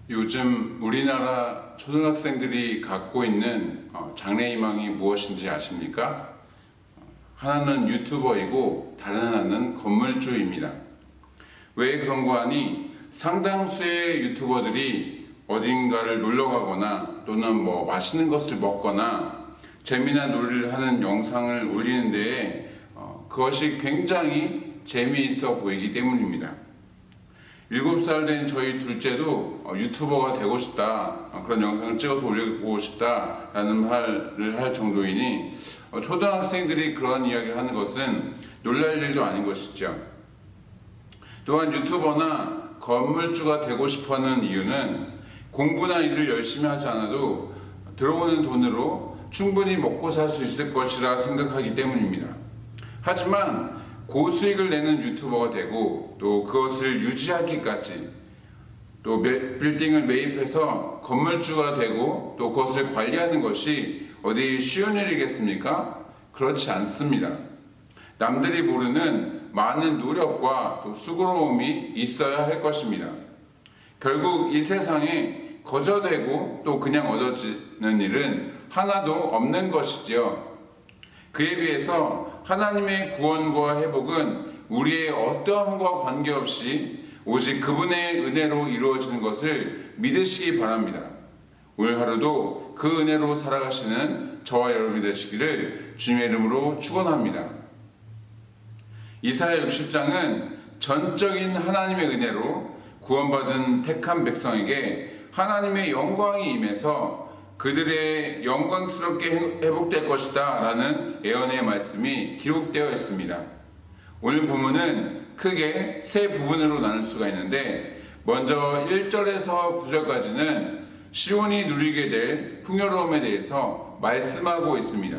요즘 우리나라 초등학생들이 갖고 있는 장래희망이 무엇인지 아십니까? 하나는 유튜버이고 다른 하나는 건물주입니다. 왜 그런 거 하니 상당수의 유튜버들이 어딘가를 놀러 가거나 또는 맛있는 것을 먹거나 재미난 놀이를 하는 영상을 올리는 데에 그것이 굉장히 재미있어 보이기 때문입니다. 7살 된 저희 둘째도 유튜버가 되고 싶다, 그런 영상을 찍어서 올려보고 싶다라는 말을 할 정도이니 초등학생들이 그런 이야기를 하는 것은 놀랄 일도 아닌 것이죠. 또한 유튜버나 건물주가 되고 싶어하는 이유는 공부나 일을 열심히 하지 않아도 들어오는 돈으로 충분히 먹고 살 수 있을 것이라 생각하기 때문입니다. 하지만 고수익을 내는 유튜버가 되고 또 그것을 유지하기까지 또 빌딩을 매입해서 건물주가 되고 또 그것을 관리하는 것이 어디 쉬운 일이겠습니까? 그렇지 않습니다. 남들이 모르는 많은 노력과 또 수고로움이 있어야 할 것입니다. 결국 이 세상에 거저되고 또 그냥 얻어지는 일은 하나도 없는 것이지요. 그에 비해서 하나님의 구원과 회복은 우리의 어떠함과 관계없이 오직 그분의 은혜로 이루어지는 것을 믿으시기 바랍니다. 오늘 하루도 그 은혜로 살아가시는 저와 여러분이 되시기를 주님의 이름으로 축원합니다. 이사야 60장은 전적인 하나님의 은혜로 구원받은 택한 백성에게 하나님의 영광이 임해서 그들의 영광스럽게 회복될 것이다 라는 예언의 말씀이 기록되어 있습니다. 오늘 본문은 크게 세 부분으로 나눌 수가 있는데, 먼저 1절에서 9절까지는 시온이 누리게 될 풍요로움에 대해서 말씀하고 있습니다.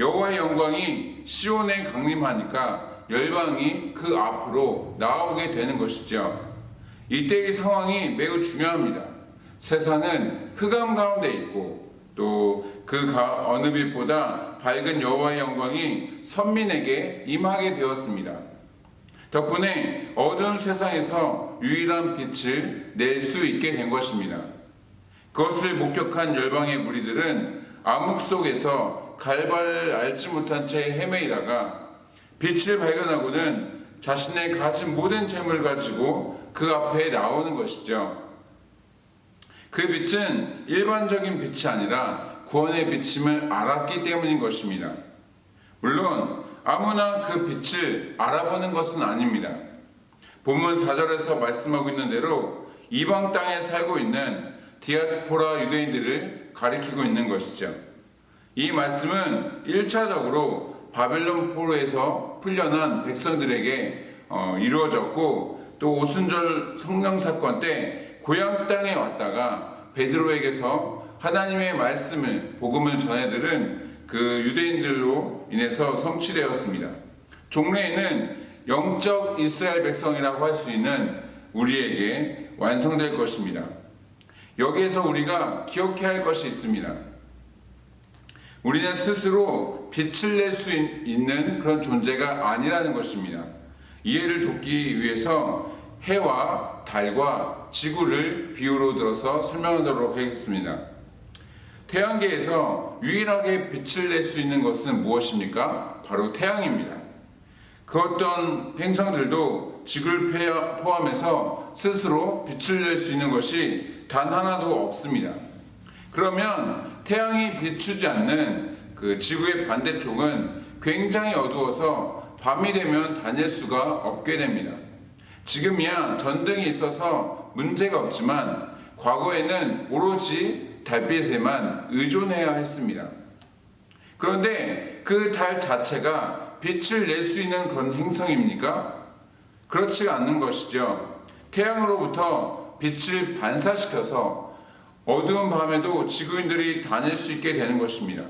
여호와의 영광이 시온에 강림하니까 열방이 그 앞으로 나오게 되는 것이죠. 이때의 상황이 매우 중요합니다. 세상은 흑암 가운데 있고 또 그 어느 빛보다 밝은 여호와의 영광이 선민에게 임하게 되었습니다. 덕분에 어두운 세상에서 유일한 빛을 낼 수 있게 된 것입니다. 그것을 목격한 열방의 무리들은 암흑 속에서 갈바를 알지 못한 채 헤매이다가 빛을 발견하고는 자신의 가진 모든 재물을 가지고 그 앞에 나오는 것이죠. 그 빛은 일반적인 빛이 아니라 구원의 빛임을 알았기 때문인 것입니다. 물론 아무나 그 빛을 알아보는 것은 아닙니다. 본문 4절에서 말씀하고 있는 대로 이방 땅에 살고 있는 디아스포라 유대인들을 가리키고 있는 것이죠. 이 말씀은 1차적으로 바벨론 포로에서 풀려난 백성들에게 이루어졌고, 또 오순절 성령 사건 때 고향 땅에 왔다가 베드로에게서 하나님의 말씀을, 복음을 전해들은 그 유대인들로 인해서 성취되었습니다. 종래에는 영적 이스라엘 백성이라고 할 수 있는 우리에게 완성될 것입니다. 여기에서 우리가 기억해야 할 것이 있습니다. 우리는 스스로 빛을 낼 수 있는 그런 존재가 아니라는 것입니다. 이해를 돕기 위해서 해와 달과 지구를 비유로 들어서 설명하도록 하겠습니다. 태양계에서 유일하게 빛을 낼 수 있는 것은 무엇입니까? 바로 태양입니다. 그 어떤 행성들도 지구를 포함해서 스스로 빛을 낼 수 있는 것이 단 하나도 없습니다. 그러면 태양이 비추지 않는 그 지구의 반대쪽은 굉장히 어두워서 밤이 되면 다닐 수가 없게 됩니다. 지금이야 전등이 있어서 문제가 없지만 과거에는 오로지 달빛에만 의존해야 했습니다. 그런데 그 달 자체가 빛을 낼 수 있는 그런 행성입니까? 그렇지가 않는 것이죠. 태양으로부터 빛을 반사시켜서 어두운 밤에도 지구인들이 다닐 수 있게 되는 것입니다.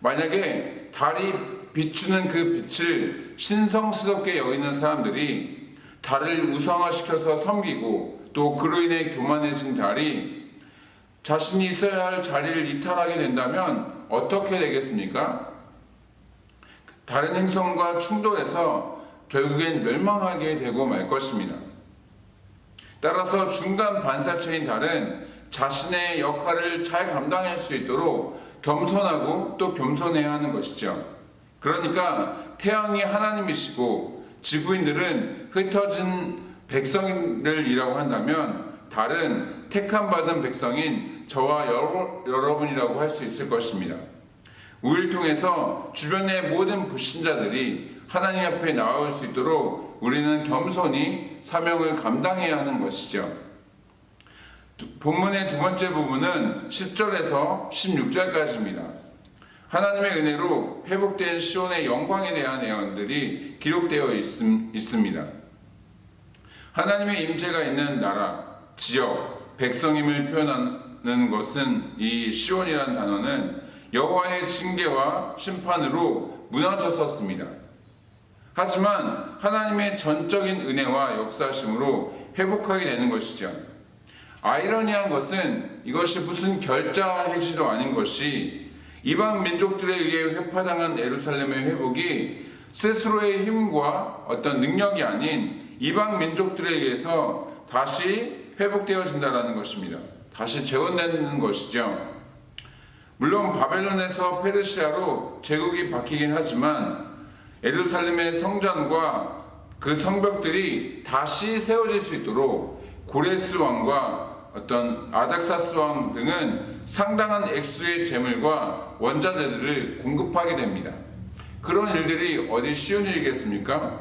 만약에 달이 비추는 그 빛을 신성스럽게 여기는 사람들이 달을 우상화시켜서 섬기고 또 그로 인해 교만해진 달이 자신이 있어야 할 자리를 이탈하게 된다면 어떻게 되겠습니까? 다른 행성과 충돌해서 결국엔 멸망하게 되고 말 것입니다. 따라서 중간 반사체인 달은 자신의 역할을 잘 감당할 수 있도록 겸손하고 또 겸손해야 하는 것이죠. 그러니까 태양이 하나님이시고 지구인들은 흩어진 백성들이라고 한다면 달은 택함 받은 백성인 저와 여러분이라고 할 수 있을 것입니다. 우리를 통해서 주변의 모든 불신자들이 하나님 앞에 나올 수 있도록 우리는 겸손히 사명을 감당해야 하는 것이죠. 본문의 두 번째 부분은 10절에서 16절까지입니다. 하나님의 은혜로 회복된 시온의 영광에 대한 예언들이 기록되어 있습니다. 하나님의 임재가 있는 나라, 지역, 백성임을 표현하는 것은 이 시온이라는 단어는 여호와의 징계와 심판으로 무너졌었습니다. 하지만 하나님의 전적인 은혜와 역사심으로 회복하게 되는 것이죠. 아이러니한 것은 이것이 무슨 결자 해지도 아닌 것이 이방 민족들에 의해 회파당한 예루살렘의 회복이 스스로의 힘과 어떤 능력이 아닌 이방 민족들에 의해서 다시 회복되어진다는 것입니다. 다시 재건되는 것이죠. 물론 바벨론에서 페르시아로 제국이 바뀌긴 하지만 예루살렘의 성전과 그 성벽들이 다시 세워질 수 있도록 고레스 왕과 어떤 아닥사스 왕 등은 상당한 액수의 재물과 원자재들을 공급하게 됩니다. 그런 일들이 어디 쉬운 일이겠습니까?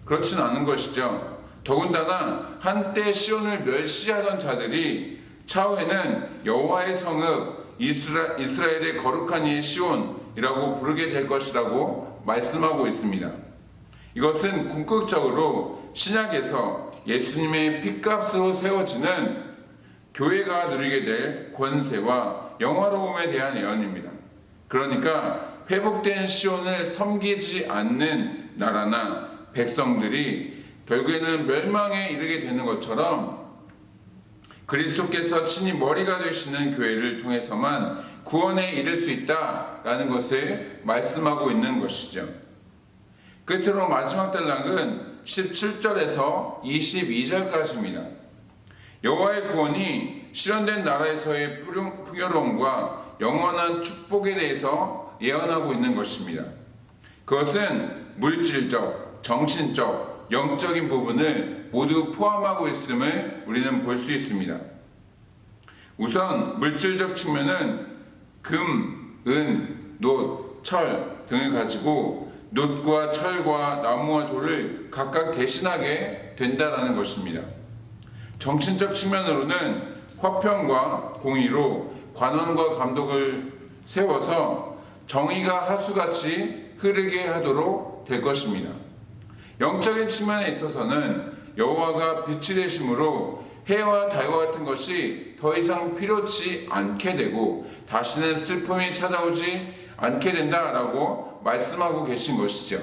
그렇진 않은 것이죠. 더군다나 한때 시온을 멸시하던 자들이 차후에는 여호와의 성읍 이스라엘의 거룩한 이의 시온이라고 부르게 될 것이라고 말씀하고 있습니다. 이것은 궁극적으로 신약에서 예수님의 핏값으로 세워지는 교회가 누리게 될 권세와 영화로움에 대한 예언입니다. 그러니까 회복된 시온을 섬기지 않는 나라나 백성들이 결국에는 멸망에 이르게 되는 것처럼 그리스도께서 친히 머리가 되시는 교회를 통해서만 구원에 이를 수 있다라는 것을 말씀하고 있는 것이죠. 끝으로 마지막 단락은 17절에서 22절까지입니다. 여호와의 구원이 실현된 나라에서의 풍요로움과 영원한 축복에 대해서 예언하고 있는 것입니다. 그것은 물질적, 정신적, 영적인 부분을 모두 포함하고 있음을 우리는 볼 수 있습니다. 우선 물질적 측면은 금, 은, 놋, 철 등을 가지고 놋과 철과 나무와 돌을 각각 대신하게 된다라는 것입니다. 정신적 측면으로는 화평과 공의로 관원과 감독을 세워서 정의가 하수같이 흐르게 하도록 될 것입니다. 영적인 측면에 있어서는 여호와가 빛이 되심으로 해와 달과 같은 것이 더 이상 필요치 않게 되고 다시는 슬픔이 찾아오지 않게 된다라고 말씀하고 계신 것이죠.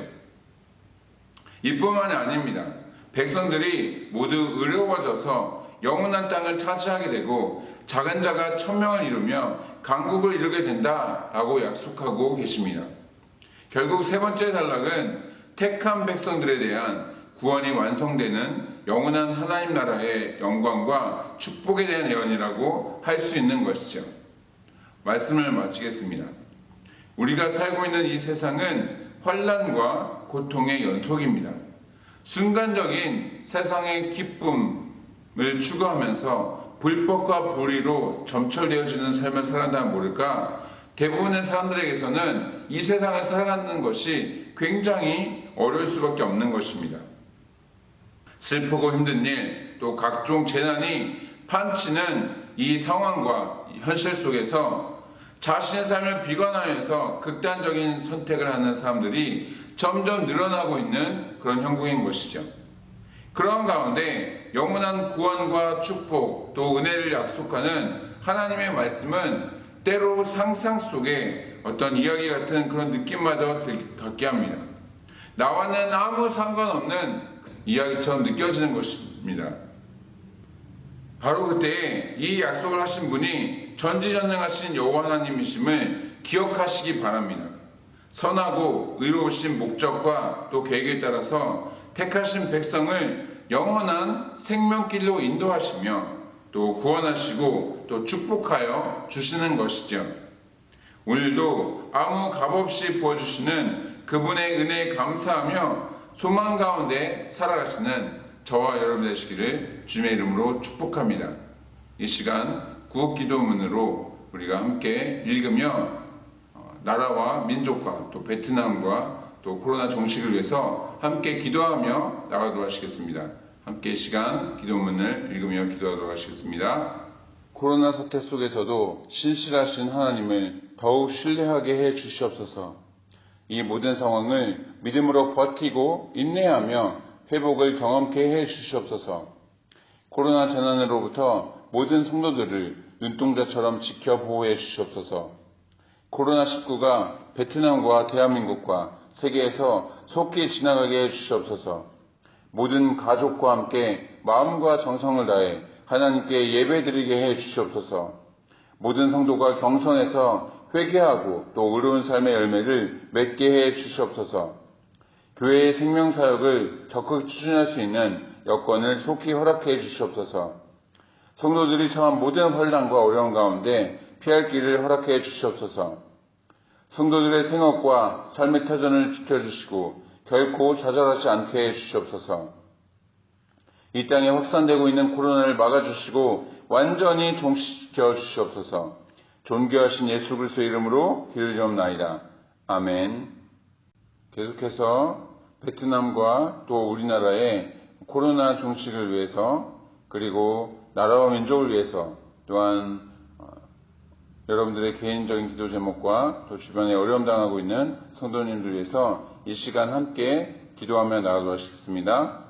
이뿐만이 아닙니다. 백성들이 모두 의로워져서 영원한 땅을 차지하게 되고 작은 자가 1000명을 이루며 강국을 이루게 된다라고 약속하고 계십니다. 결국 세 번째 단락은 택한 백성들에 대한 구원이 완성되는 영원한 하나님 나라의 영광과 축복에 대한 예언이라고 할 수 있는 것이죠. 말씀을 마치겠습니다. 우리가 살고 있는 이 세상은 환난과 고통의 연속입니다. 순간적인 세상의 기쁨을 추구하면서 불법과 불의로 점철되어지는 삶을 살아간다면 모를까, 대부분의 사람들에게서는 이 세상을 살아가는 것이 굉장히 어려울 수밖에 없는 것입니다. 슬프고 힘든 일, 또 각종 재난이 판치는 이 상황과 현실 속에서 자신의 삶을 비관하면서 극단적인 선택을 하는 사람들이 점점 늘어나고 있는 그런 형국인 것이죠. 그런 가운데 영원한 구원과 축복 또 은혜를 약속하는 하나님의 말씀은 때로 상상 속에 어떤 이야기 같은 그런 느낌마저 갖게 합니다. 나와는 아무 상관없는 이야기처럼 느껴지는 것입니다. 바로 그때 이 약속을 하신 분이 전지전능하신 여호와 하나님이심을 기억하시기 바랍니다. 선하고 의로우신 목적과 또 계획에 따라서 택하신 백성을 영원한 생명길로 인도하시며 또 구원하시고 또 축복하여 주시는 것이죠. 오늘도 아무 값없이 부어주시는 그분의 은혜에 감사하며 소망 가운데 살아가시는 저와 여러분 되시기를 주님의 이름으로 축복합니다. 이 시간 구국기도문으로 우리가 함께 읽으며 나라와 민족과 또 베트남과 또 코로나 종식을 위해서 함께 기도하며 나가도록 하시겠습니다. 함께 시간 기도문을 읽으며 기도하도록 하시겠습니다. 코로나 사태 속에서도 신실하신 하나님을 더욱 신뢰하게 해 주시옵소서. 이 모든 상황을 믿음으로 버티고 인내하며 회복을 경험케 해 주시옵소서. 코로나 재난으로부터 모든 성도들을 눈동자처럼 지켜 보호해 주시옵소서. 코로나19가 베트남과 대한민국과 세계에서 속히 지나가게 해 주시옵소서. 모든 가족과 함께 마음과 정성을 다해 하나님께 예배드리게 해 주시옵소서. 모든 성도가 경선에서 회개하고 또 의로운 삶의 열매를 맺게 해 주시옵소서. 교회의 생명사역을 적극 추진할 수 있는 여건을 속히 허락해 주시옵소서. 성도들이 처한 모든 환난과 어려움 가운데 피할 길을 허락해 주시옵소서. 성도들의 생업과 삶의 터전을 지켜주시고 결코 좌절하지 않게 해 주시옵소서. 이 땅에 확산되고 있는 코로나를 막아주시고 완전히 종식시켜 주시옵소서. 존귀하신 예수 그리스도의 이름으로 기도드리옵나이다. 아멘. 계속해서 베트남과 또 우리나라의 코로나 종식을 위해서 그리고 나라와 민족을 위해서 또한 여러분들의 개인적인 기도 제목과 또 주변에 어려움 당하고 있는 성도님들 위해서 이 시간 함께 기도하며 나가도록 하겠습니다.